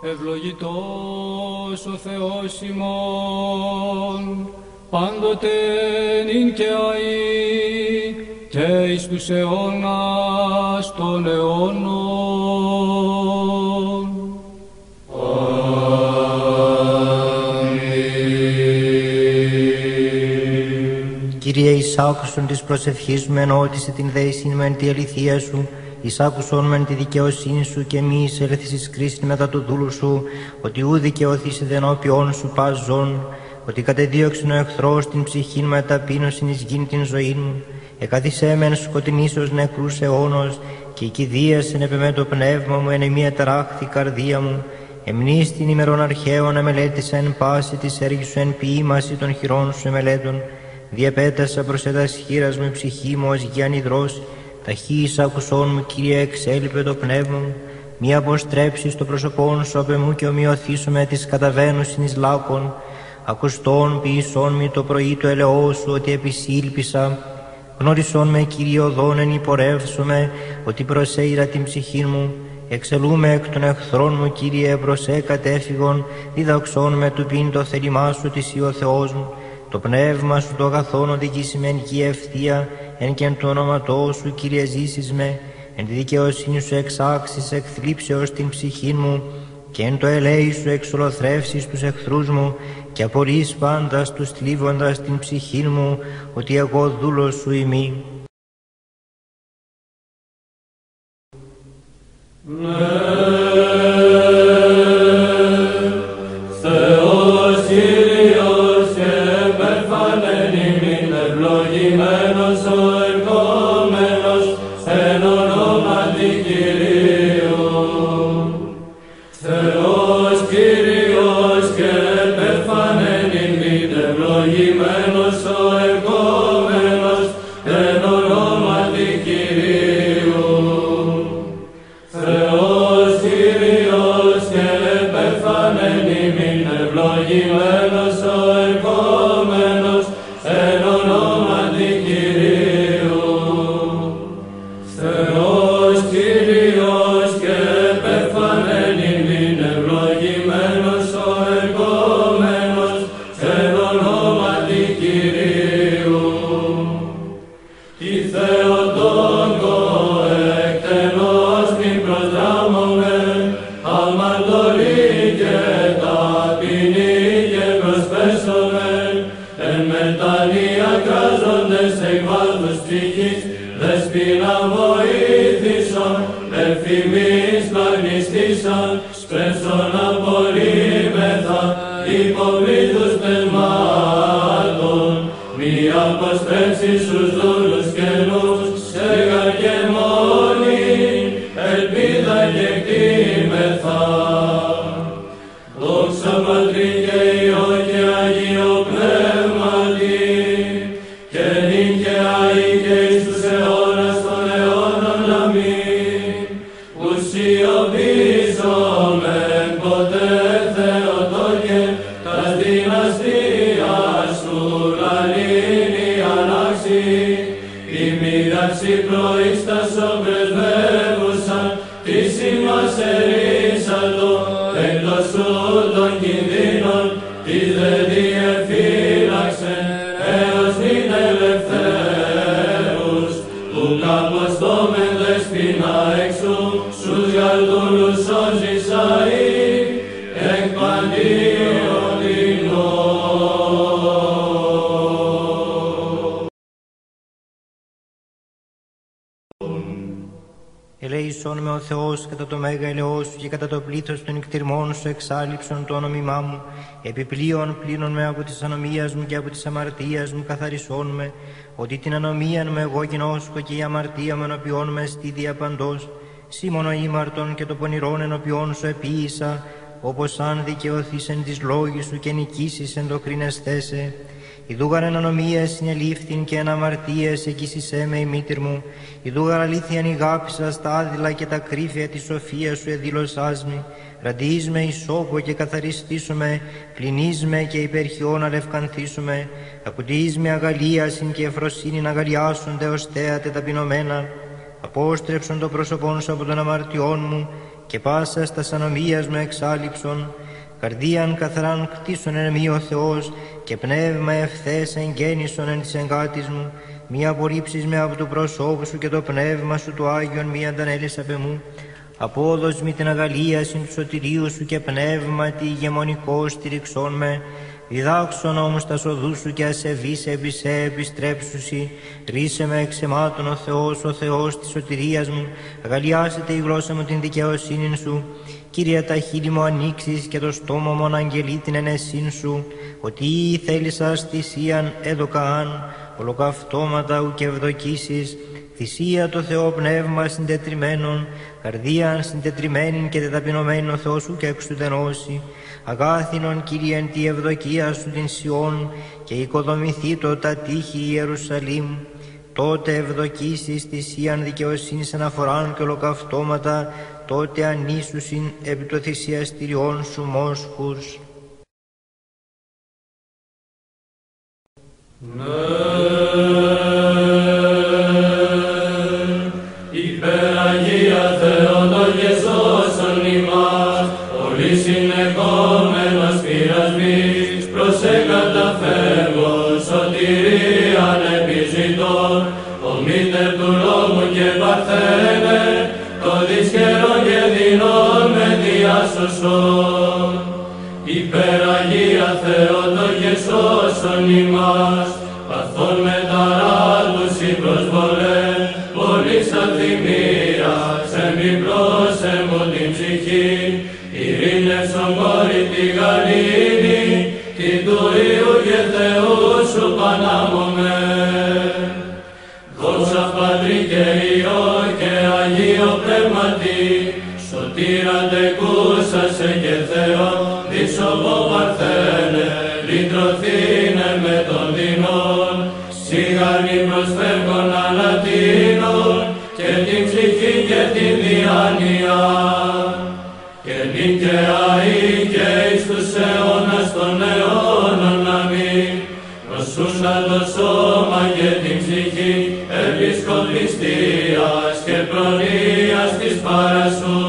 Ευλογητός ο Θεός ημών, πάντοτε νυν και αεί, και εις τους αιώνας των αιώνων. Κύριε, εισάκουσον της προσευχής μου, ενώτισε την δέησιν μεν τη αληθεία σου, εισάκουσον μεν τη δικαιοσύνη σου, και μη εισέλθεις κρίsin μετά του δούλου σου, ότι ου δικαιωθείς ενώπιον σου πας ζών, ότι κατεδίωξεν ο εχθρός την ψυχήν με ταπείνωσιν εις γην την ζωήν μου, εκάθισέ μεν σκοτεινήσεως νεκρούς αιώνος, και οικηδίασεν επ' εμέ το πνεύμα μου, εν εμεί αταράχθη καρδία μου, εμνείς την ημερών αρχαίων εμελέτησεν πάση της έργης σου, εν ποίημαση των χειρών σου εμελέτων. Διαπέτασα προς έτας χείρας μου η ψυχή μου ως γιάννη δρόση, ταχύης άκουσόν μου, Κύριε, εξέλιπε το πνεύμα μου, μη αποστρέψεις το πρόσωπόν σου απ' εμού, και ομοιωθήσω με τις καταβαίνουσιν εις λάκων. Ακουστόν ποιησόν μη το πρωί το ελαιό σου, ότι επισήλπισα. Γνώρισόν με, Κύριε, οδόν εν υπορεύσομαι, ότι προσέειρα την ψυχή μου. Εξελούμε εκ των εχθρών μου, Κύριε, προσέ κατέφυγον, διδαξόν με του πίν το θέλημά σου, της ή ο Θεός μου. Το πνεύμα σου το αγαθόν οδηγήσει με εν γη ευθεία, εν και εν το όνοματό σου, Κύριε, ζήσεις με, εν τη δικαιοσύνη σου εξάξεις εκ θλίψεως την ψυχή μου, και εν το ελέη σου εξολοθρεύσεις τους εχθρούς μου, και απορείς πάντας τους θλίβοντας την ψυχή μου, ότι εγώ δούλος σου ημί. Ελέησόν με ο Θεός κατά το μέγα ελαιό σου, και κατά το πλήθος των νικτυρμών σου εξάλληψον το όνομά μου. Επιπλέον πλύνον με από της ανομίας μου και από της αμαρτίας μου καθαρισόν με, ότι την ανομίαν με εγώ γινώσκω, και η αμαρτία μου ενωπιών με στη διαπαντός. Σήμωνο ήμαρτον και το πονηρόν ενωπιών σου επίησα, όπως αν δικαιωθείς εν της λόγης σου και νικήσεις εν το κρίνεσθέσαι. Ιδούγαρ εν ανομίας συνελήφθην και εν αμαρτίες εκείσισέ με η μήτηρ μου. Ιδούγαρ αλήθειαν ηγάπησα στα άδειλα και τα κρύφια της σοφίας σου εδήλωσάς μη. Ραντιείς με εις σώπο και καθαριστήσομαι, πλυνείς με και υπερχιών αλευκανθήσομαι. Ακουτιείς με αγαλίασιν και ευφροσύνην αγαλιάσονται ως θέατε ταπεινωμένα. Απόστρεψον το πρόσωπόν σου από των αμαρτιών μου και πάσας τας ανομίας μου εξάλειψον, καρδίαν καθαράν κτίσον εν μη ο Θεός, και πνεύμα ευθές εγγέννησον εν της εγκάτης μου, μη απορρίψεις με από του προσώπου σου και το πνεύμα σου του Άγιον μη αντανέλεις απ' εμού. Απόδος μη την αγαλίαση του σωτηρίου σου και πνεύματι ηγεμονικό στηριξών με, διδάξον όμως τα οδούς σου και ασεβείς επί σε επιστρέψουσι. Ρίσε με εξ εμάτων ο Θεός της σωτηρίας μου, αγαλιάσετε η γλώσσα μου την δικαιοσύνη σου. Κύριε, τα χείλη μου ανοίξεις και το στόμα μου αναγγελεί την ενεσύν σου, ότι θέλησας θυσίαν έδωκαάν, ολοκαυτώματα ου και ευδοκίσεις, θυσία το Θεό πνεύμα συντετριμένον, καρδίαν συντετριμένην και τεταπεινωμένην ο Θεός σου και εξουδενώσει. Αγάθινον Κύριε εν τη ευδοκία σου την Σιών, και οικοδομηθήτω τα τείχη Ιερουσαλήμ. Τότε ευδοκίσεις θυσίαν δικαιοσύνης αναφοράν και ολοκαυτώματα, τότε ανήσουσιν επί το θυσιαστηριών σου μόσχους. Υπεραγία Θεότοκε σώσον ημάς, πολύ συνεχόμενος πειρασμής, προς εκαταφεύγων σωτηρίαν επιζητών, ο μήτερ του λόγου και παρθένε, το δυσκερό και δεινόν με διάσωσον. Υπεραγία Θεότοκε σώσον ημάς, παθών με ταράτους η προσβολέ, πολύς ανθυμίας, εμπιπλώσε μου την ψυχή, ειρήνευσον κόρη τη γαλήνη, την του Υιού και Θεού σου πανάμωμε. Δόξα Πατρί και Υιό και Αγίο Πνεύματι, σωτήρα τεκούσασε και Θεό, δισοβό παρθένε, λυτρωθήνε με των δεινών, σιγανή προσφεύγων ανατείνων, και την ψυχή και την διάνοια. Και νικαιαή και εις τους αιώνας των αιώνων αμήν, προσούσαν το σώμα και την ψυχή, επισκοπιστίας και προνοίας της παρασού,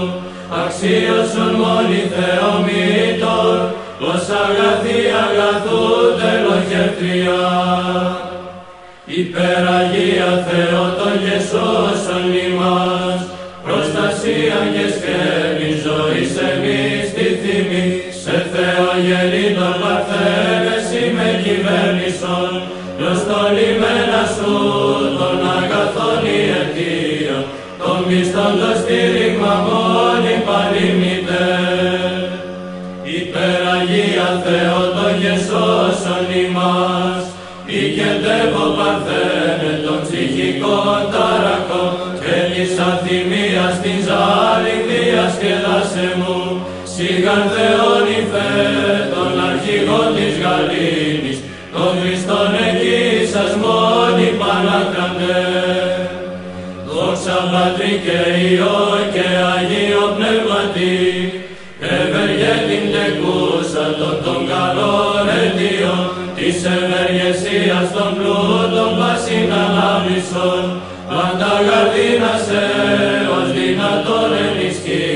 αξίωσον μόνοι Θεομήτων, πως αγαθή αγαθού τελοχευτριά. Υπεραγία Θεότοκε σώσον ημάς, προστασίαν και σκέπην ζωής εμείς τη θυμή, σε Θεογεννήτων παρθένες είμαι κυβέρνησον, προστολημένα σου των αγαθών η αιτία, των πιστών το στήριγμα μόνοι παλίμνητε. Υπεραγία Θεότοκε σώσον ημάς, οικεντεύω παρθένε των ψυχικών ταρακών, και της αθυμίας την ζάλη διασκεδάσε μου, σιγαν Θεόν υφέ των αρχηγών της γαλήνης, των Χριστών εκεί σας μόνοι πανάκραντε. Δόξα Πατρί και Υιό και Αγίο Πνεύματι, ευεργέτην τεκούσα των καλών αιτίων, της ευεργεσίας των πλούτων πάσιν ανάβησον, πάντα γαρδίνασε ως δυνατόν ενισχύ,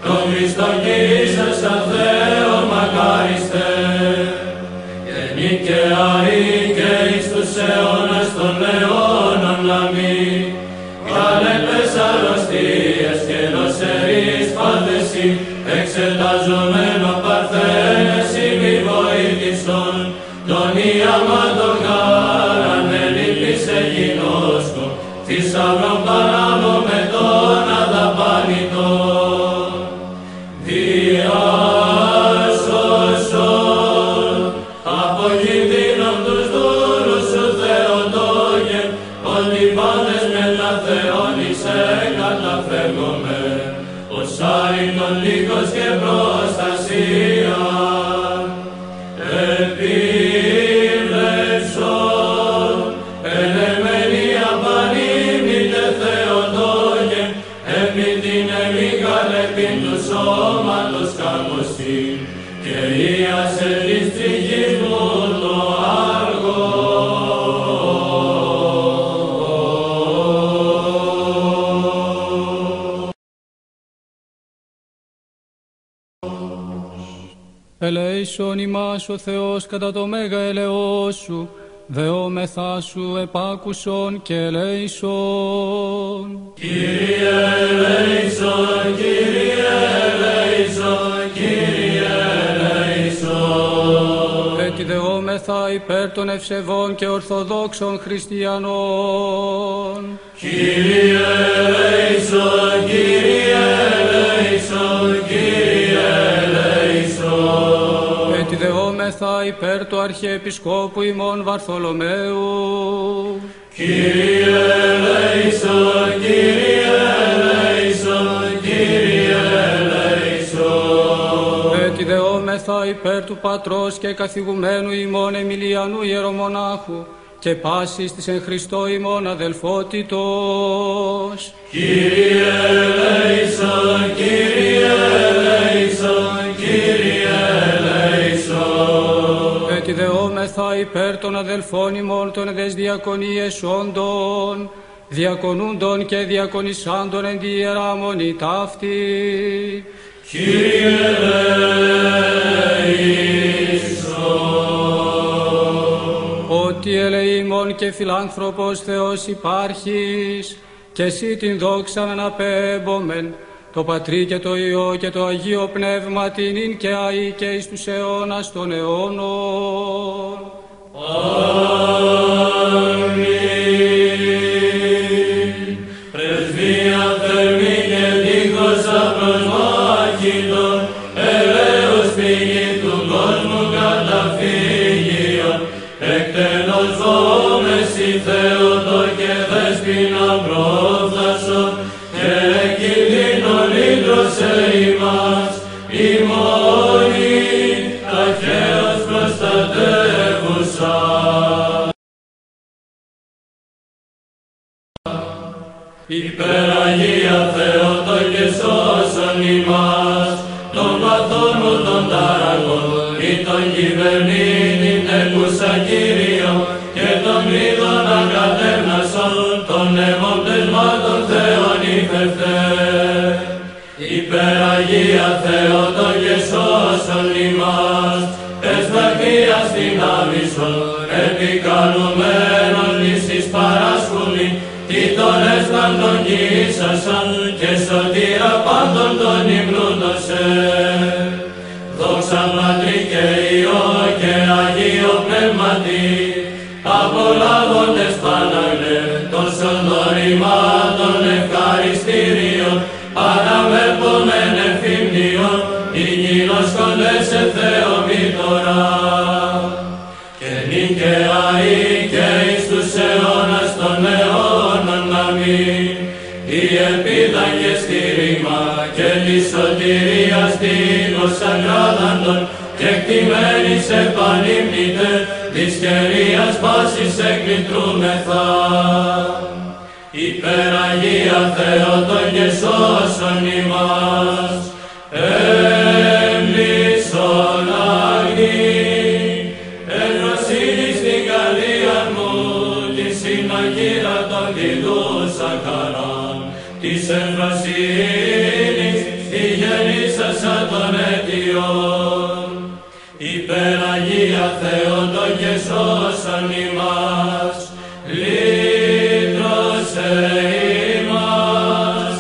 τον Χριστόν Κύριε σαν Θεό μακάριστε. Και νικαιαή και εις τους αιώνας των αιώνων αμήν, καλέπες αρρωστίες και νοσερείς πάθεση, εξεταζομένο παρθένες ημι βοήθησον, τον ιαμάτων χάραν ελίπησε γινώσκο, θησαυρών παράμω με τον αδαπάνητον. Διάσωσον από κινδύνων τους δούλους σου Θεοτόκε, ότι πάντες με τα Θεόνισε καταφεύγομαι, ως άρρητον λύκος και προστασία. ελέησον ημάς ο Θεός κατά το μέγα ελεός σου, δεόμεθά σου επάκουσον και ελέησον. Κύριε ελέησον, Κύριε ελέησον, Κύριε ελέησον. Έτσι δεόμεθα υπέρ των ευσεβών και ορθοδόξων χριστιανών. Κύριε ελέησον, Κύριε ελέησον, Κύριε ελέησον. Έτσι δεόμεθα υπέρ του Αρχιεπισκόπου ημών Βαρθολομαίου. Κύριε ελέησον, Κύριε ελέησον, Κύριε ελέησον. Έτσι δεόμεθα υπέρ του Πατρός και καθηγουμένου ημών Εμιλιανού Ιερομονάχου και πάσης της εν Χριστώ ημών αδελφότητος. Κύριε ελέησον, Κύριε ελέησον, Κύριε ελέησον. Έτσι δεόμεθα υπέρ των αδελφών ημών των εδες διακονίες όντων, διακονούντων και διακονισάντων εν τη Ιερά Μονή ταύτη. Κύριε ελέησον. Ότι ελεήμων και φιλάνθρωπος Θεός υπάρχεις, και εσύ την δόξαν αναπέμπομεν, το Πατρί και το Υιό και το Αγίο Πνεύμα την ειν και αεί και εις τους αιώνας των αιώνων. Αμήν. Πρεσβεία θερμή και δίχως απροσμάχητον, ελέος πηγή του κόσμου καταφύγιον, εκτενώς δόμεση Θεότο και δέσποινα πρόφθασον, και κινδύνων ίδρωσε ημάς, ημώνη ταχαίως προστατεύουσα. Υπεραγία Θεότο και σώσον ημάς, των παθών μου των ταραγών, ή των κυβερνήτην εκούσα Κύριον, και των γρήδων ακατεύνασον, των νεμοπτεσμάτων Θεών υφευτέ. Υπεραγία Θεότο και σώσον ημάς, τες πρακτείας δυνάμισον, επικαλουμένων εις παράσχουμη, τι τον έσπαντον κοίσασαν, και σωτήρα πάντων τον υμνούντωσε. Δόξα Πατρί και Υιό και Αγίο Πνεύματι, απολάβοντες Παναγνέ, των σωτορημάτων ευχαριστήριων, παραμέπομεν εφήμνιον, υγιεινός κοντές εν Θεό μήτωρα. Και νυν και αεί και εις τους αιώνας των αιώνων αμήν. Η ελπίδα και στήριγμα και τη σωτηρία στήλος ακράδαντων, και κτημένης επανύμνητε, της κερίας πάσης εκκλητρούμεθα. Υπεραγία Θεότο και σώσον ημάς, έμπλησον αγνή, ευρωσύνη στην καρδία μου, τη συνοχήρα των διδούσα χαράν, της ευρωσύνης τη γεννήσασα των αιτιών. Υπεραγία Θεότο και σώσον ημάς, λύτρωσε ημάς,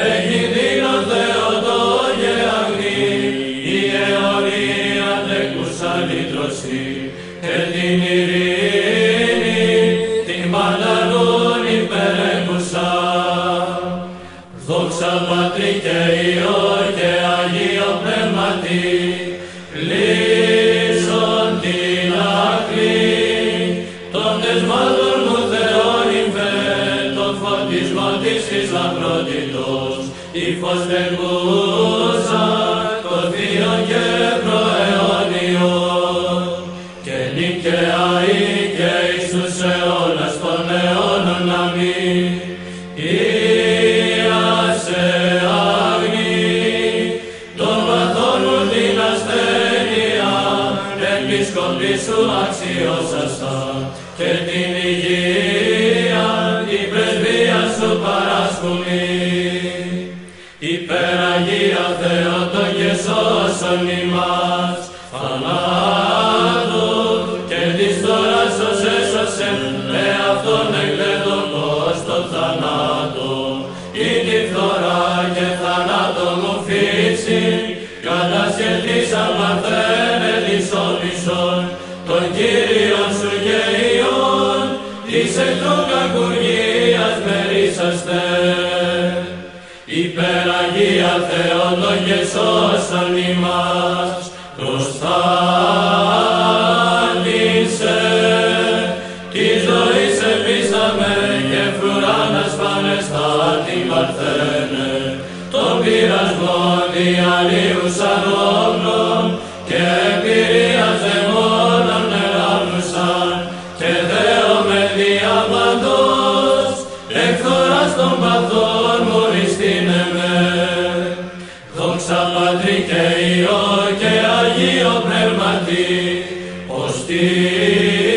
εκκινδύνων Θεότο και αγνή, η αιωνία τεκούσα λύτρωση, και την ειρήνη, την παντανούν υπερέκουσα. Δόξα Πατρί και Υιό και Αγίο Πνεύματι, λύσον την άκρη, των δεσμάτων μου Θεόν υφέρ, τον φωτισμό της λαμπρότητος, η φως τεκούσα, το Θείο και προαιώνιον, και νυν και αεί και εις τους αιώνας των αιώνων αμήν. Ήασε αγνή, των παθών μου την ασθένεια, επίσκοπη σου αξιώσαστα, και την υγεία, την πρεσβεία σου παράσχουμη. Υπεραγία Θεότο και σώσον ημάς, εις εχθρών κακουργίας μερίσαστε. Υπεραγία Θεότοκε σώσον ημάς, προστάτησε, τη ζωή σε πείσαμε και φρουράνας πανεστά την παρθένε, τον πειρασμό διαλύουσαν όπλων και εμπειρίας δαιμόνων ελάμνουσαν και δέομαι διαπαντός, εκθοράς των παθών μουριστήνε με. Δόξα Πατρί και Υιό και Αγίο Πνεύματι, ως τείχος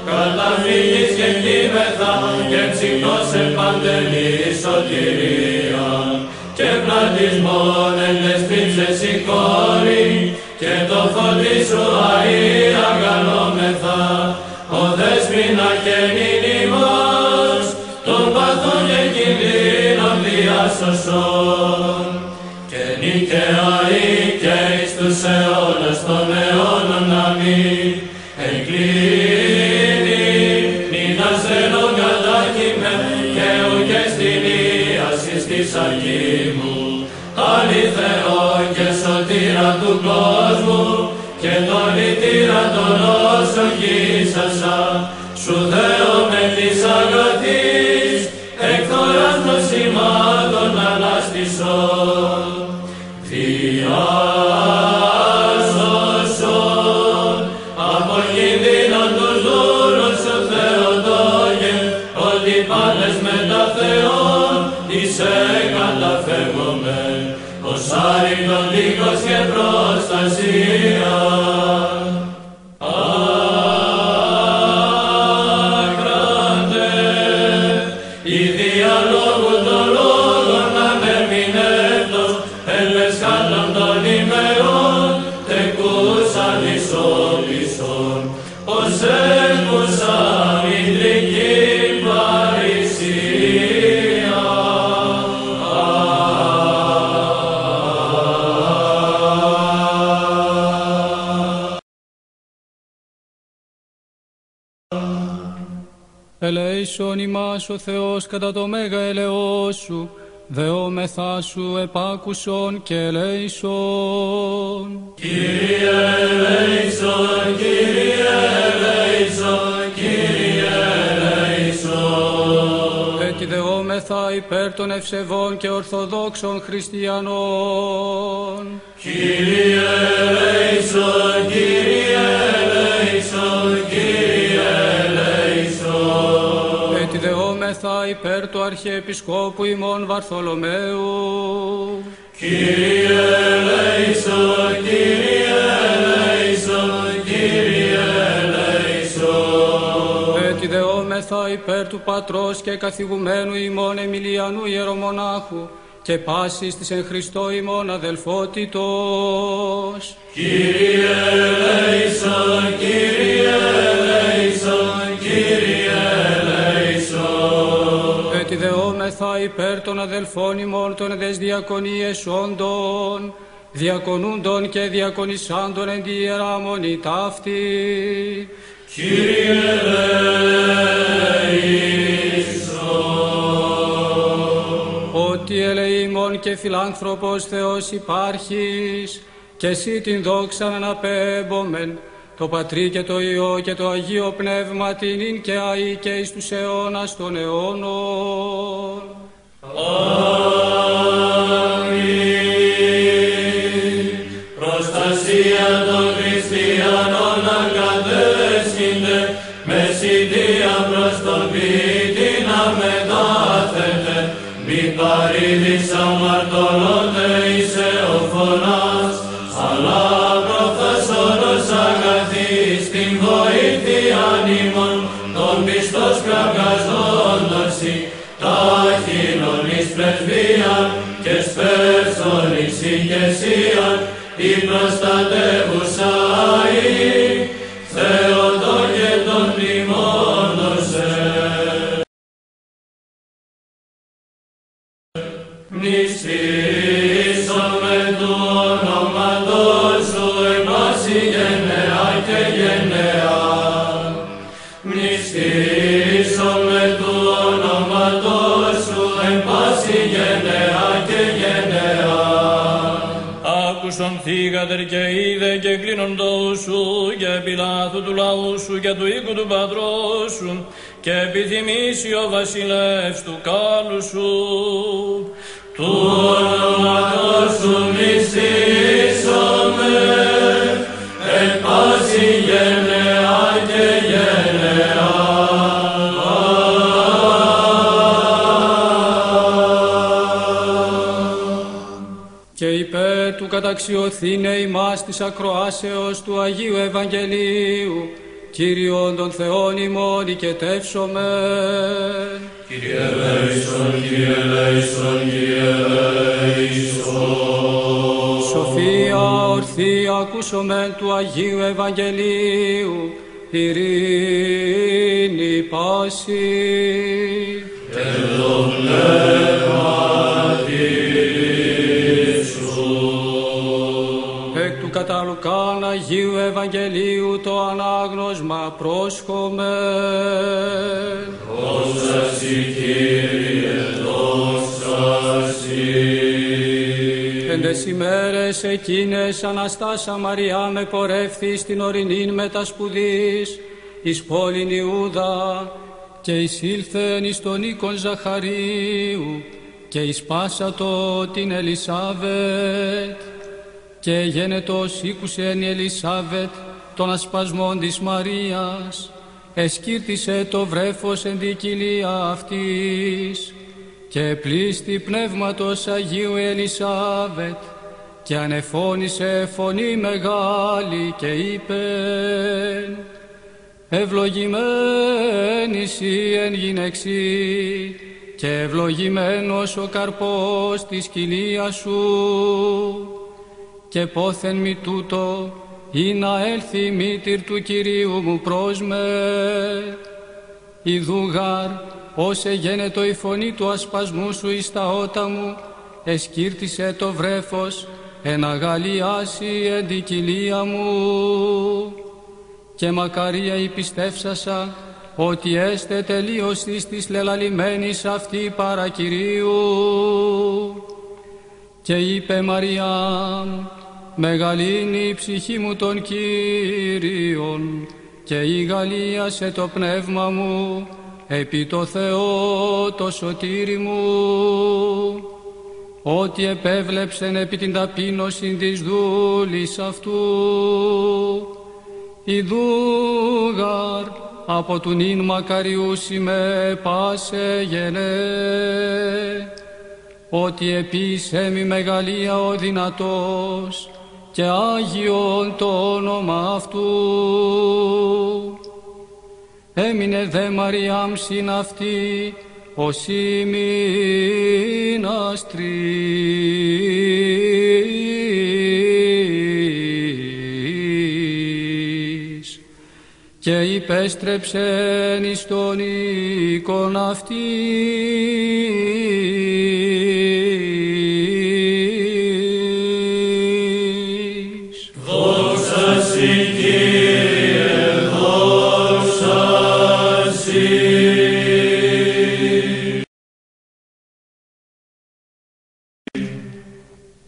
καταφύγεις και κτήμεθα και ψυχός επαντελή σωτηρία και πλατισμόν εν τες τύψες η κόρη και το φωτί σου αΐρα καλόμεθα, ο δέσποινα και νηνιμός των παθών και κινδύνων διάσωσον και νικαιαή και εις τους αιώνας των αιώνων αμήν. Εγκλίνει νυν ασθενών κατάκυμε και ουκ στην ίασης της αρχή μου, αληθεό και σωτήρα του κόσμου και τον λυτήρα των όσων γύσασα, σου δέομαι της αγαθής, εκθοράς νοσημάτων ανάστησον. Διάσωσον από κινδύνων τους δούλους σου Θεοτόκε, ότι πάντες με τα Θεόν είσαι καταφεύγομεν, ως άρρητον δίκος και προστασία. Άκρατε, η διαλόγου των λόγων ανεμινεύτος, ελεσκάτων των ημερών, τεκούσαν εις όπισον, ως έκουσα μητρική παρησία. Ελέησον ημάς ο Θεός κατά το μέγα ελεός σου, δεόμεθά σου επάκουσον και ελέησον. Κύριε ελέησον, Κύριε ελέησον, Κύριε ελέησον. Έτσι δεόμεθα υπέρ των ευσεβών και ορθοδόξων χριστιανών. Κύριε ελέησον, Κύριε ελέησον, Κύριε ελέησον. Έτσι δεόμεθα υπέρ του Αρχιεπισκόπου ημών Βαρθολομαίου. Κύριε ελέησον, Κύριε ελέησον, Κύριε ελέησον. Έτσι δεόμεθα υπέρ του Πατρός και καθηγουμένου ημών Εμιλιανού Ιερομονάχου και πάσης της εν Χριστώ ημών αδελφότητος. Κύριε ελέησον, Κύριε ελέησον, Κύριε ελέησον. Έτσι δεόμεθα υπέρ των αδελφών ημών των εδες διακονίες όντων, διακονούντων και διακονισάντων εν τη Ιερά Μονή ταύτη. Κύριε ελέησον. Ότι ελεήμων και φιλάνθρωπος Θεός υπάρχεις, και εσύ την δόξαν αναπέμπομεν, το Πατρί και το Υιό και το Αγίο Πνεύμα την ειν και αεί και εις τους αιώνας των αιώνων. Αμήν. Προστασία των χριστιανών ακατέσχυνται, με συντία προς τον ποιητή να μετάθετε, μη παρήδης αμαρτωλώνται εις εοφωνάς, αλλά προφασόρος αγαθής την βοήθειαν ημών, τον πιστός κραυγαζόντος τάχυνον εις πρεσβείαν και σπέρσον εις ηγεσίαν, η προστατεύουσα η Θεοτόκε των μνημόνωσε. Μνηστήσον με του ονόματος σου εμάς η γενεά και γενεά. Ψήσομαι του ονόματός σου εν πάση γενεά και γενεά. Άκουσον θύγατερ και είδε και κλείνοντό σου και Πιλάθου του λαού σου και του οίκου του πατρός σου και επιθυμήσει ο βασιλεύς του κάλου σου. Του ονόματός σου μισήσομαι εν πάση γενεά και γενεά. Και υπέρ του καταξιωθήνε ημάς της ακροάσεως του Αγίου Ευαγγελίου, Κύριον των Θεών ημών οικετεύσομεν. Κύριε ελέησον, Κύριε ελέησον, Κύριε ελέησον. Σοφία ορθή ακούσομεν του Αγίου Ευαγγελίου, ειρήνη πάση. Και το πνεύματι σου. Εκ του κατά Λουκάν Αγίου Ευαγγελίου το ανάγνωσμα πρόσχομεν. Δόξα σοι, Κύριε, δόξα σοι. Εν τες ημέρες εκείνες Αναστάσα Μαριά με πορεύθη στην ορεινήν μετασπουδής εις πόλην Ιούδα και εισήλθεν εις τον οίκον Ζαχαρίου και εισπάσατο την Ελισάβετ και γένετος ήκουσεν η Ελισάβετ των ασπασμών της Μαρίας, εσκύρτησε το βρέφος εν τη κοιλία αυτής και πλήστη πνεύματος Αγίου Ελισάβετ και ανεφώνησε φωνή μεγάλη και είπεν: ευλογημένη σοι εν γυναιξί και ευλογημένος ο καρπός της κοιλίας σου. Και πόθεν μη τούτο ή να έλθει η μήτηρ του Κυρίου μου προς με. Ιδούγαρ ως εγένετο η φωνή του ασπασμού σου εις τα ότα μου, εσκύρτησε το βρέφος εν αγαλιάσει εν την κοιλία μου. Και μακαρία η πιστεύσασα ότι έστε τελείωσης της λελαλημένης αυτή παρά Κυρίου. Και είπε Μαριάμ: μεγαλύνει η ψυχή μου των Κύριων και ηγαλίασε το πνεύμα μου επί το Θεό το σωτήρι μου, ότι επέβλεψεν επί την ταπείνωση της δούλης αυτού. Ιδούγαρ από του νυν μακαριούσι με πάσε γενέ, ότι επίσε μη μεγαλεία ο δυνατός και Άγιον το όνομα αυτού. Έμεινε δε Μαριάμ συν αυτή ως ημιναστρής και υπέστρεψεν εις τον οίκον αυτής. Δόξα σοι, Κύριε, δόξα σοι.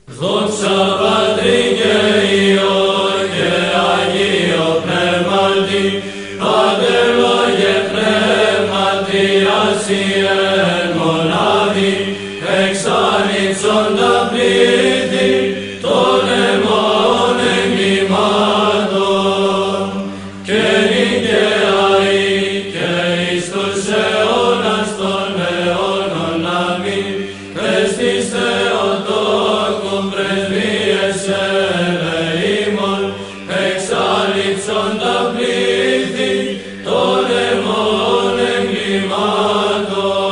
Δόξα Πατρί και Υιό και Αγίο Πνεύματι, Πάτερ Λόγε Πνεύματι, ασύ εν μονάδι, εξάνοιξον τα πλήθη των αιμών εγκλημάτων και νικαιαεί και εις τους αιώνας των αιώνων. Αμήν. Χριστής Θεοτόκου πρεσβείες ελεήμων, εξάλειψον τα πλήθη των αιμών εγκλημάτων.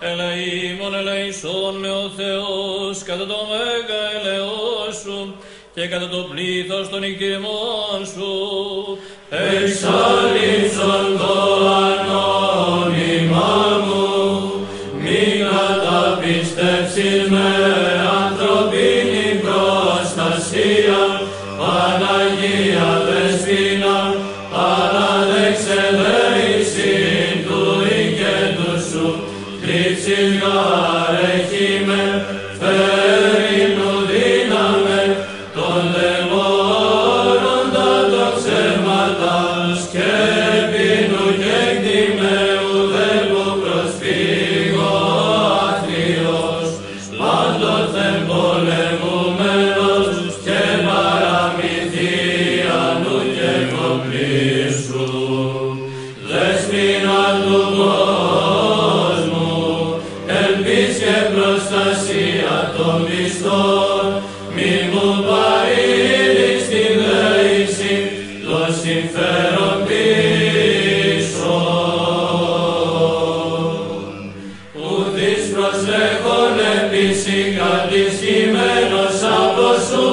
Ελεήμων ελεησόν με ο Θεός κατά το μέγα ελεός σου και κατά το πλήθος των οικειρημών σου. Εξάλειψον το ανώνυμά μου, μη καταπιστεύσεις με ανθρωπίνη προστασία. Παναγία Δεσποινα, παραδέξε δε και πίνου και κτημαίου δέλπου προσφύγω άθλιος, πάντοθεν πολεμούμενος και παραμυθίανου και κοπλήσου. Δέσποινα του κόσμου, ελπίς και προστασία των πιστών, μη μου παρήλεις τη δέηση, το συμφέρον πίσω. Ουδείς προσέχων επίση κατησχημένος από σου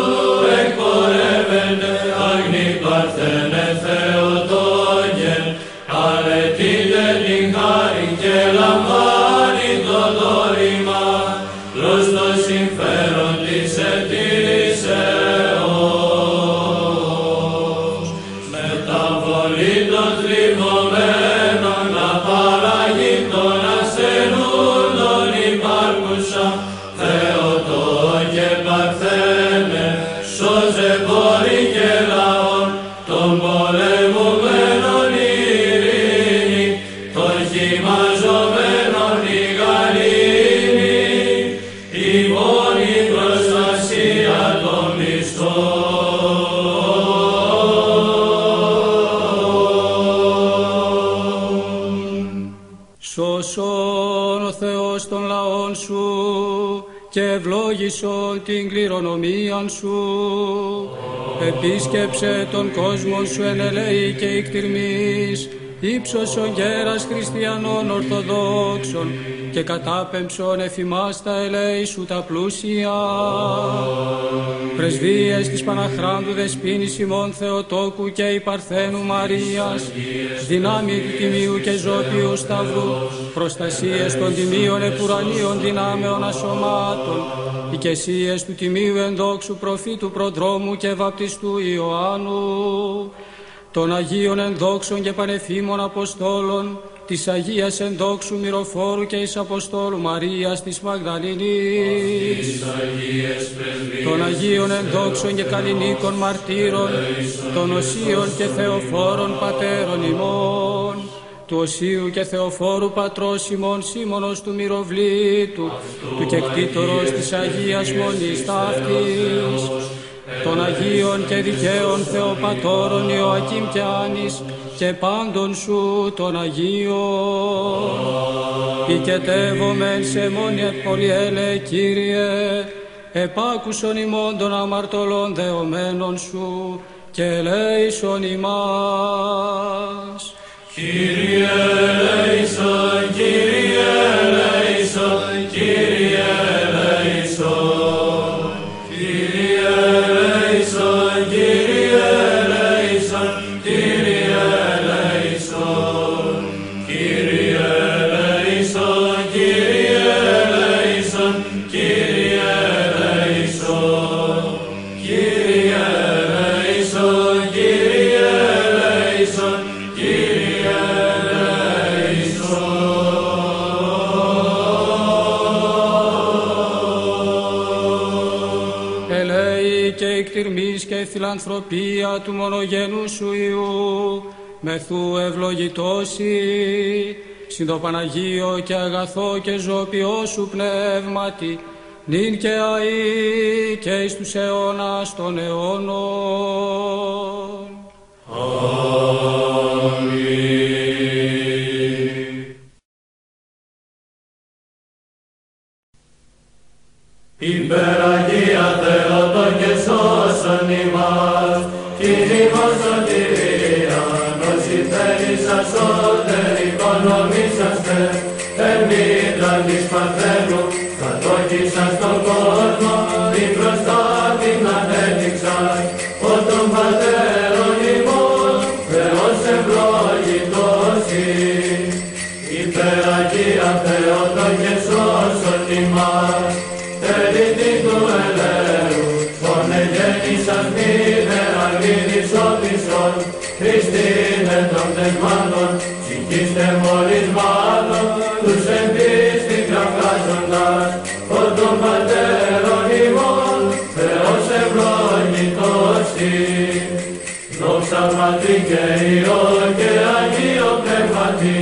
εκπορεύεται, αγνή παρθένε Θεοτόγεν, αρετείτε την χάρη και λαμβάνει το δώρημα προς το συμφέρον της ετήσεως. Μεταβολή των θλιβωμένων απαλλαγή των ασθενούντων υπάρχουσα, Θεοτόγε Παρθένε, σώζε πόλη και λαόν, των πολεμουμένων ειρήνη, των χυμαζωμένων η γαλήνη, η μόνη προστασία των πιστών. Σώσον ο Θεός των λαών σου και ευλόγησον την κληρονομίαν σου. Επίσκεψε τον κόσμο σου εν ελέη και εκτιρμής, ύψωσον γέρας χριστιανών ορθοδόξων και κατάπεμψον εφημάς τα ελέη σου τα πλούσια. Πρεσβείες της Παναχράντου Δεσποίνης ημών Θεοτόκου και η Παρθένου Μαρίας, δυνάμει του Τιμίου και Ζώπιου Σταυρού, προστασίες των Τιμίων επουρανίων δυνάμεων ασωμάτων, οικεσίες του Τιμίου ενδόξου προφήτου προδρόμου και βαπτιστού Ιωάννου, των Αγίων ενδόξων και πανεφήμων Αποστόλων, της Αγίας ενδόξου Μυροφόρου και εις Αποστόλου Μαρίας της Μαγδαληνής, των Αγίων ενδόξων και καλλινίκων μαρτύρων, των Οσίων και Θεοφόρων πατέρων ημών, του Οσίου και Θεοφόρου πατρός ημών Σίμωνος του Μυροβλήτου, του κεκτήτορος της Αγίας Μονής ταύτης, των Αγίων και δικαίων Θεοπατώρων Ιωακήμ και Άνης και πάντων σου των Αγίων. Οικετεύομεν σε μόνοι πολυέλε Κύριε, επάκουσον ημών των αμαρτωλών δεωμένων σου και ελέησον ημάς. Κύριε ελέησον, Κύριε ελέησον, Κύριε ελέησον. Και η φιλανθρωπία του μονογενού σου Υιού μεθού ευλογητώσει, συν το Παναγίο και αγαθό και ζώπιό σου πνεύματι, νυν και αεί και εις τους αιώνας των αιώνων. Αμήν. Υπεραγία Θεότο και σώσον ημάς, κηρύχος σωτηρία, όσοι θέλησαν σώτερ οικονομήσαστε, ερμήτρα της Παρθένου, κατόχησαν στον κόσμο, την μπροστά την ανέδειξαν, ο των πατέρων ημών, Θεός ευλογητός ειν. Υπεραγία Θεότο και σώσον ημάς, τελετή του ελέου, τον εγέννησαν μήνερα γρήγης όπισον, Χριστίνε των τεγμάτων, ψυχήστε μολυσμάτων, τους εμπίστη κραυγάζοντας, ο των πατέρων ημών, Θεός ευλογητός ειν. Δόξα Πατρί και Υιό και Αγίο Πνεύματι,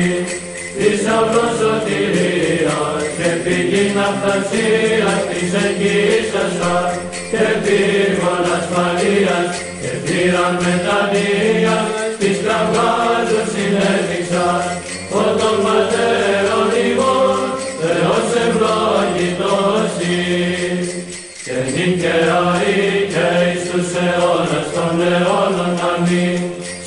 θησαυρός σωτηρίας και πηγήν αυθαρσίας της εγγύησας σας και πύργων ασφαλείας και πήραν μετανοίας της κραυγάζουν συνέδειξας των πατέρων ημών Θεός ευλογητός εις και νικαία ή και εις τους αιώνας των αιώνων αμήν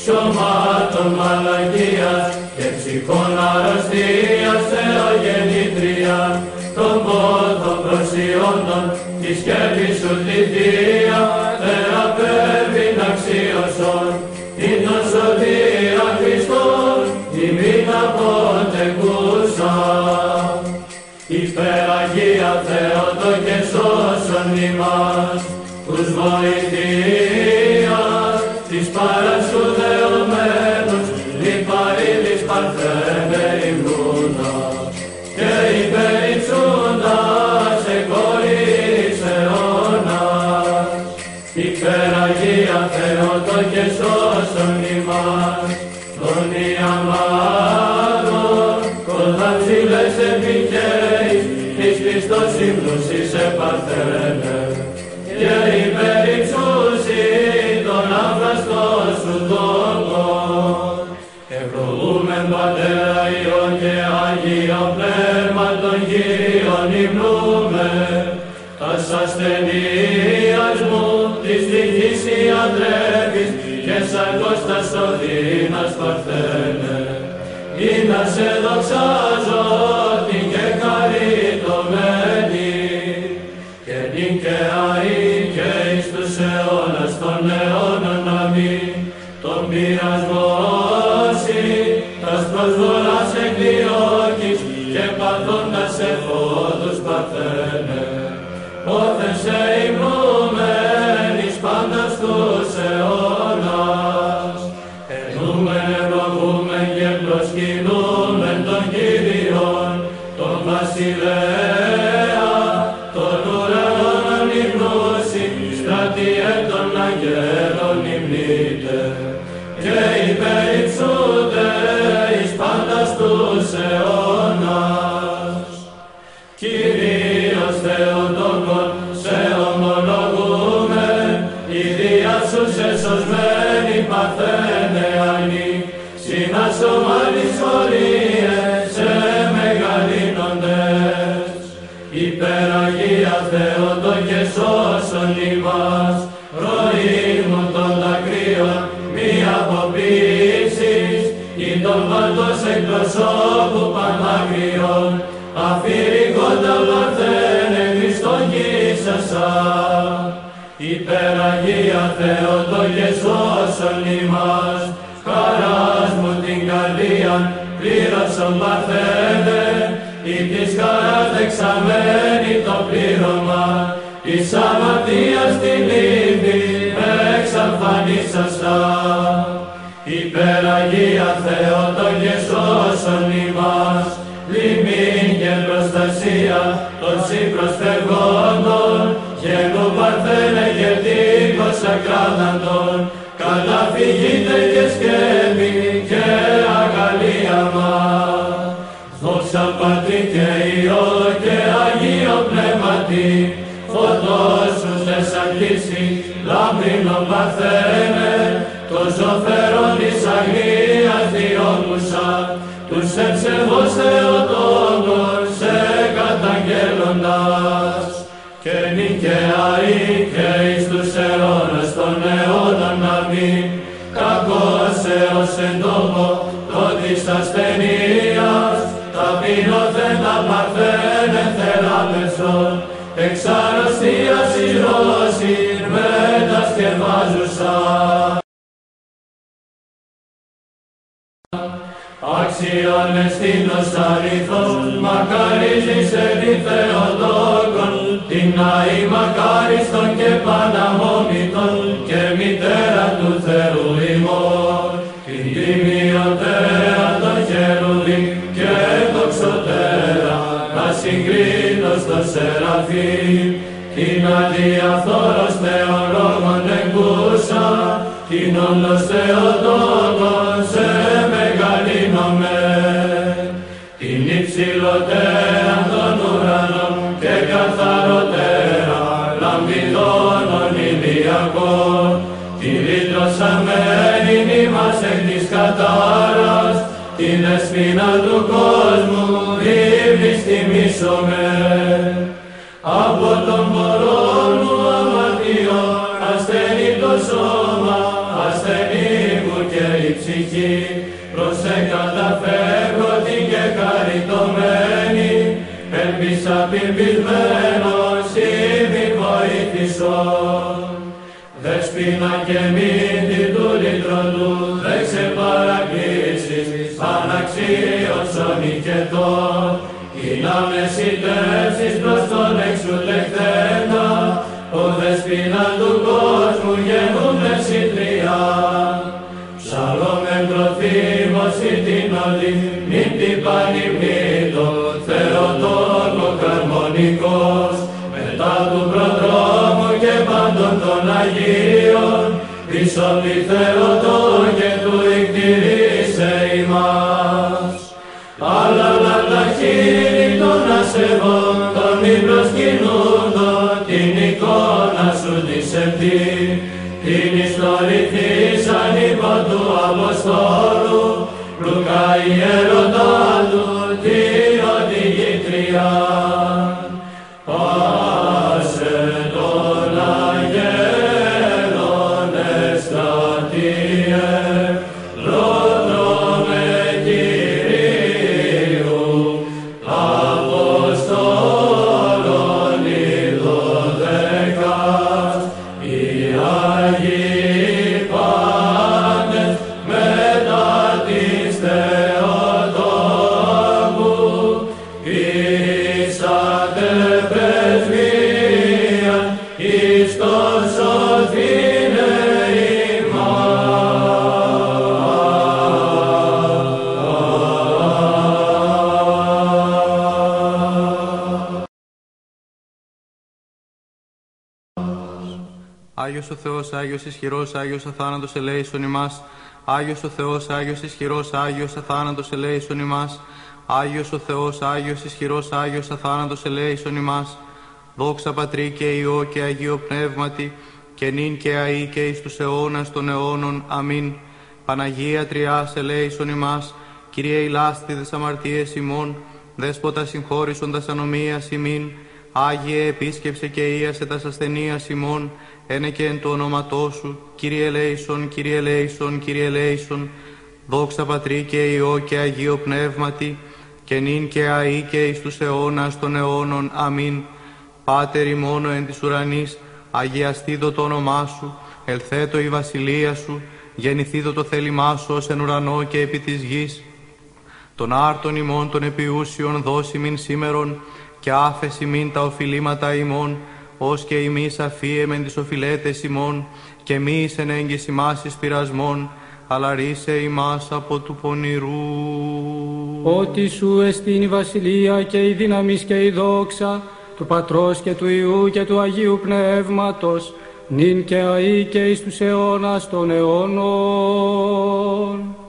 σωμάτων μαλακίας και ψυχών αρρωστίας Θεογεννήτρια των πόθων προσιόντων της σκέπης σου τη Θεία θεραπεύειν αξίωσον την τον σωτήρα Χριστόν ημίν αποτεκούσα. Υπεραγία Θεότο και σώσον ημάς τους βοηθείας της παρασού δεωμένους λιπαρίλης παρθένε υμνούνα και υπερυψούντας εκόρης αιώνας. Υπεραγία Θεότο και σώσον ημάς των ιαμάτων κοντά ψηλές επικαίης της Χριστός ύμνους εις επαρθένε και υπερυψούσι τον άβραστον σου τόπον. Ευλογούμεν Πατέρα Υιό και Αγίο Πνεύμα των Κύριων υμνούμε τας ασθενείας μου της τυχής ιατρεύεις και σαρκός τας οδύνας παρθένε ή να σε δοξάζω την και χαριτωμένη και την και αή και εις τους αιώνας των αιώνων αμήν τον πειρασμό σοι τας προσβολάς εκδιώκεις και παθώντας εφόδους παρθένε όθεν σε υμνούμεν εις πάντας τους αιώνας. Ενούμεν, ευλογούμεν και προσκυνούμεν τον Κύριον, τον Βασιλέα, τον ουρανόν ανυμνούσι, στρατιέ των αγγέλων υμνείτε, και υπερυψούνται εις πάντας τους αιώνας. Κυρίως Θεοτόκον, σε ομολογούμε, η διά σου σε σωσμένη παρθένε ανή, συνάσωμα δυσχολίες σε μεγαλύνοντες. Υπεραγία Θεότο και σώσον ημάς, ροή μου των δακρύων μη αποποιήσεις, ή τον βαλτός εκπροσώπου πανδάκριων, αφηρηγόντα παρθένε Χριστόν γύσασα. Υπεραγία Θεότο και σώσον ημάς, χαράς μου την καρδίαν πλήρωσον παρθένε, ή της χαράς δεξαμένη το πλήρωμα, της αμαρτίας την λύπη εξαφανίσασα. Υπεραγία Θεότο και σώσον ημάς, λιμήν και προστασία των συμπροσφευγόντων, γένου παρθένε και τείχος ακράδαντων, καταφυγείτε και σκέπη και αγαλίαμα. Δόξα Πατρί και Υιό και Αγίο Πνεύματι, φωτός σου θες αγγίσει, λάμπρινον παρθένε, το ζωφερόν της αγνίας διώκουσα, τους εψευώς Θεοτόκον σε καταγγέλλοντας. Και νικαία ή και εις τους αιώνας των αιώνων αμήν, κακός έως εν τόπο το της ασθενείας, ταπεινωθέντα παρθένε θεράπευσον, εξ αρρωστίας εις ρώσιν μετασκευάζουσα. Άξιον εστίνος αριθμός, μακαρίζεις εν Θεοτόκον, την αή μακάριστον και παναμόμητον, και μητέρα του Θεού ημών, την τιμιωτέρα των χερουβίμ και δοξωτέρα, ασυγκρίτως το Σεραφείμ, την αδιαφθόρος Θεολόγων εγκούσα, την όλος Θεοτόκον υψηλότεραν των ουρανών και καθαρότερα λαμπιδώνων ηλιακών, την λύτρωσαμένην ημάς εκ της κατάρας, την δεσπίνα του κόσμου ύβρις τιμήσομεν. Από τον πορώνου αμαρτιών ασθενεί το σώμα, ασθενεί μου και η ψυχή, προσε καταφεύγω την και χαριτωμένη, ελπίσα πυρπισμένος ήδη βοήθησον. Δεσπίνα και μύτη του λυτρωτού, δε ξεπαρακλήσεις, αναξίωσον οικετών, ή να μεσητεύσεις προς τον εξουλεχθέντα, ο δεσπίνα του κόσμου γενούν μεσητριά. Ψαλόμεν προθύμωση την όλη, μην την πανυπνήτω, Θεοτόκο καρμονικός, μετά του προδρόμου και πάντων των Αγίων, πίσω τη Θεοτόκε του εκτηρήσε ημάς. Αλλά τα χείλη των ασεβών, των μη προσκυνούντων, την εικόνα σου τη σεπτή, την ιστορηθήσαν υπό του Αποστόλου, Λουκά ιερωτά του, την οδηγήτρια. Πάσε των αγγέλων εστρατείε, πρόδρομε Κυρίου, Αποστόλων οι 12, οι Άγιοι πάντες μετά της Θεοτόκου, ήσατε πρεσβεία εις το σωθήνε Άγιος ο Θεός, Άγιος ισχυρός, Άγιος αθάνατος ελέησον ημάς. Άγιος ο Θεός, Άγιος ισχυρός, Άγιος αθάνατος ελέησον ημάς. Άγιος ο Θεός, Άγιος ισχυρός, Άγιος αθάνατος ελέησον ημάς. Δόξα Πατρί και Υιό και Αγίο Πνεύματι, και νυν και αεί και εις τους αιώνας των αιώνων. Αμήν. Παναγία Τριάς ελέησον ημάς. Kyrie ηλάστιδες αμαρτίες ημών, Δέσποτα συγχώρησον τας ανομίας ημίν. Άγιε επίσκεψε και ίασε τας ασθενείας ημών, ένε και εν το όνοματό σου, Κύριε ελέησον, Κύριε ελέησον, Κύριε ελέησον. Δόξα Πατρί και Υιό και Αγίο Πνεύματι, και νυν και αεί και εις τους αιώνας των αιώνων. Αμήν. Πάτερ ημών εν της ουρανής, αγιαστήτω το όνομά σου, ελθέτω η βασιλεία σου, γεννηθήτω το θέλημά σου ως εν ουρανό και επί της γης. Των άρτων ημών των επιούσιων δώσει μην σήμερον, και άφεση μην τα οφειλήματα ημών, ως και ημείς αφίεμεν τις οφειλέτες ημών, και μη εις εν έγκυς ημάς εις πειρασμών, αλλά ρίσε ημάς από του πονηρού. Ότι σου εστίν η βασιλεία και η δύναμις και η δόξα, του Πατρός και του Υιού και του Αγίου Πνεύματος, νυν και αεί και εις τους αιώνας των αιώνων.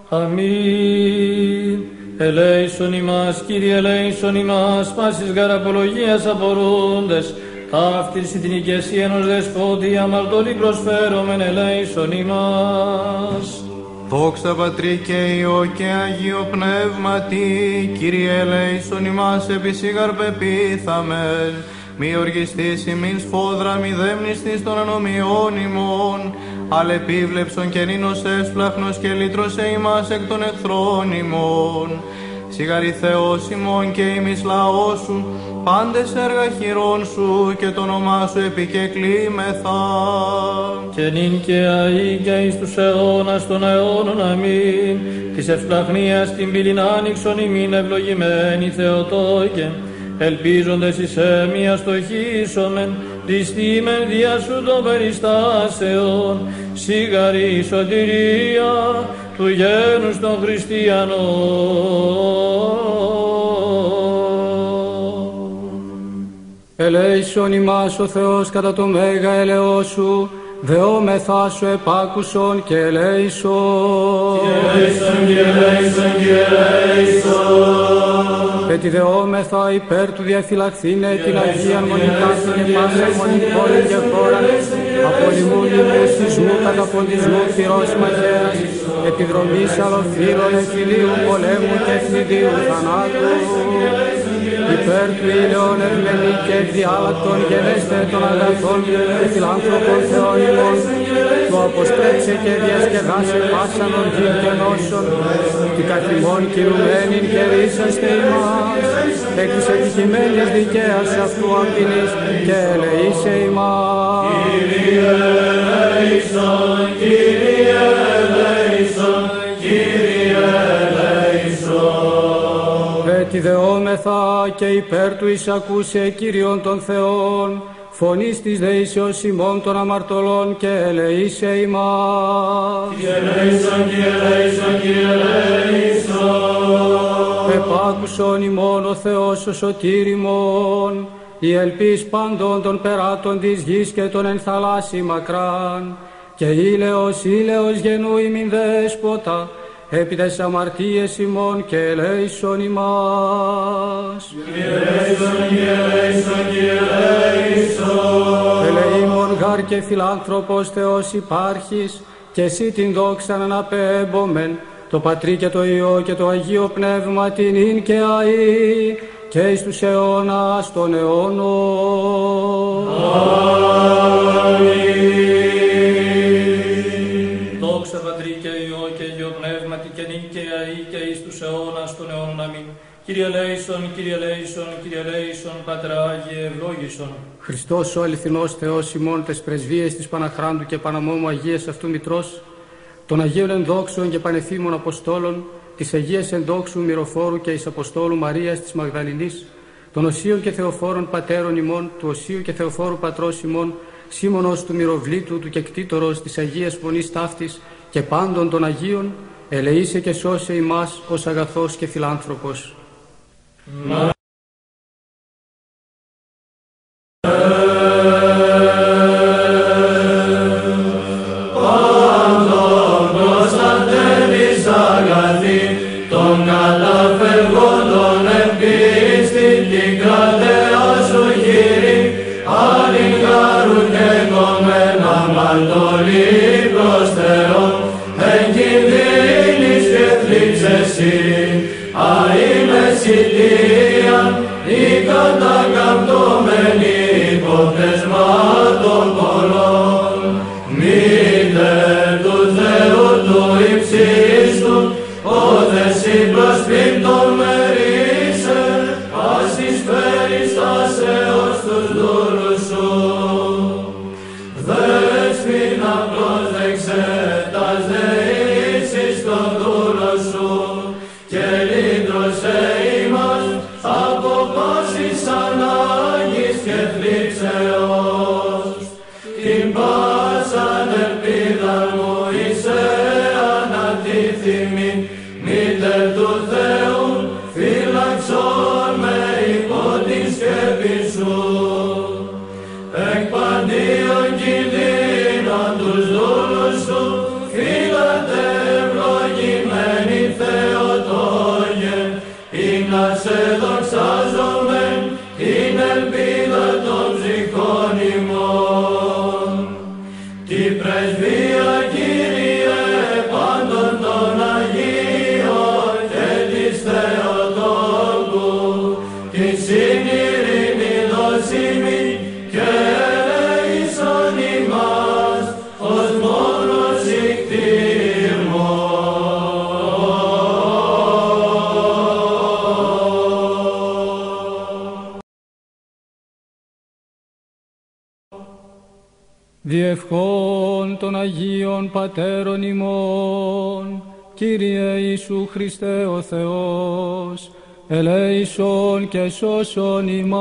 Αμήν. Ελέησον ημάς, Κύριε ελέησον ημάς, πάσης γαραπολογίας απορούντες, ταύτης την ηγεσία ενός δεσπότη αμαρτωλή προσφέρομεν, ελέησον ημάς. Δόξα Πατρί και Υιό και Αγίο Πνεύματι, Κύριε ελέησον ημάς, επισήγαρ πεπίθαμεν, μη οργιστής ημίν σφόδρα, μη δέμνηστης των ανομιών ημών, αλλά επίβλεψον και νίνος έσπλαχνος και λύτρωσε ημάς εκ των εχθρών ημών. Σιγαρή Θεός ημών και ημείς λαός σου, πάντες έργα χειρών σου και το όνομά σου επικεκλήμεθα. Και νυν και αεί και εις τους αιώνας των αιώνων. Αμήν. Της ευσπλαχνίας την πύλην άνοιξον ημίν ευλογημένη Θεοτόκε, ελπίζοντες εις έμμοια στοχίσομεν, ληστήμεν δια σου των περιστάσεων, σιγαρή σωτηρία του γένους των χριστιανών. Ελέησον ημάς ο Θεός κατά το μέγα ελεός σου, δεόμεθά σου επάκουσον και ελέησον. Ελέησον, ελέησον, ελέησον. τη δεόμεθα υπέρ του διαφυλαχθήνε την Αγία Μονικάθην και πάσα μονή πόλη και χώρα, απολυμούν σεισμού, καταποντισμού, πυρός μαχαίρας, επιδρομής αλλοφύλων, εφηλίου πολέμου και θνηδίου θανάτου. Υπέρ του ήλαιον ευμενή και διάλακτον γενέστε των αγαθών και φιλάνθρωπων Θεών ημών, του αποστρέψε και διασκεδάσε πάσαν οργήν και νόσων, τη καθημών κινουμένην και ρίσαστε ημάς, εκ της επιτυχημένης δικαίας αυτού απειλής και ελεήσε ημάς. Κύριε ελέησον, Κύριε ελέησον, Κύριε ελέησον. Τη δεόμεθα και υπέρ του εισακούσε Κύριον των Θεών, φωνής της δεήσεως ημών των αμαρτωλών και ελεήσε ημάς. Κύριε ελέησον, Κύριε ελέησον, Κύριε ελέησον. Επάκουσον ημών ο Θεός ο σωτήρ ημών, η ελπίς πάντων των περάτων της γης και των εν θαλάσσι μακράν, και ήλαιος γενού ημιν δέσποτα, επί τες αμαρτίες ημών και ελέησον ημάς. Κύριε ελέησον, Κύριε ελέησον, Κύριε ελέησον. Ελεήμων γάρ και φιλάνθρωπος Θεός υπάρχεις, και εσύ την δόξαν αναπέμπομεν, το Πατρί και το Υιό και το Αγίο Πνεύμα την ίν και αεί, και εις τους αιώνας των αιώνων. Δόξα Πατρί και Υιό και Αγίο Πνεύματι και νυν και αεί και εις τους αιώνας των αιώνων. Αμήν. Κύριε ελέησον, Κύριε ελέησον, Κύριε ελέησον, Πατρά Άγιε ευλόγησον. Χριστός ο αληθινός Θεός ημών τες πρεσβείες της Παναχράντου και Παναμόμου Αγίας αυτού Μητρός, των Αγίων ενδόξων και πανεφήμων Αποστόλων, της Αγίας ενδόξου Μυροφόρου και εις Αποστόλου Μαρίας της Μαγδαληνής, των Οσίων και Θεοφόρων Πατέρων ημών, του Οσίου και Θεοφόρου Πατρός ημών, Σίμωνος του Μυροβλήτου, του Κεκτήτορος της Αγίας Φωνής Ταύτης και πάντων των Αγίων, ελεήσε και σώσε ημάς ως αγαθός και φιλάνθρωπος. Διευχών των Αγίων Πατέρων ημών, Κύριε Ιησού Χριστέ ο Θεός, ελέησον και σώσον ημάς.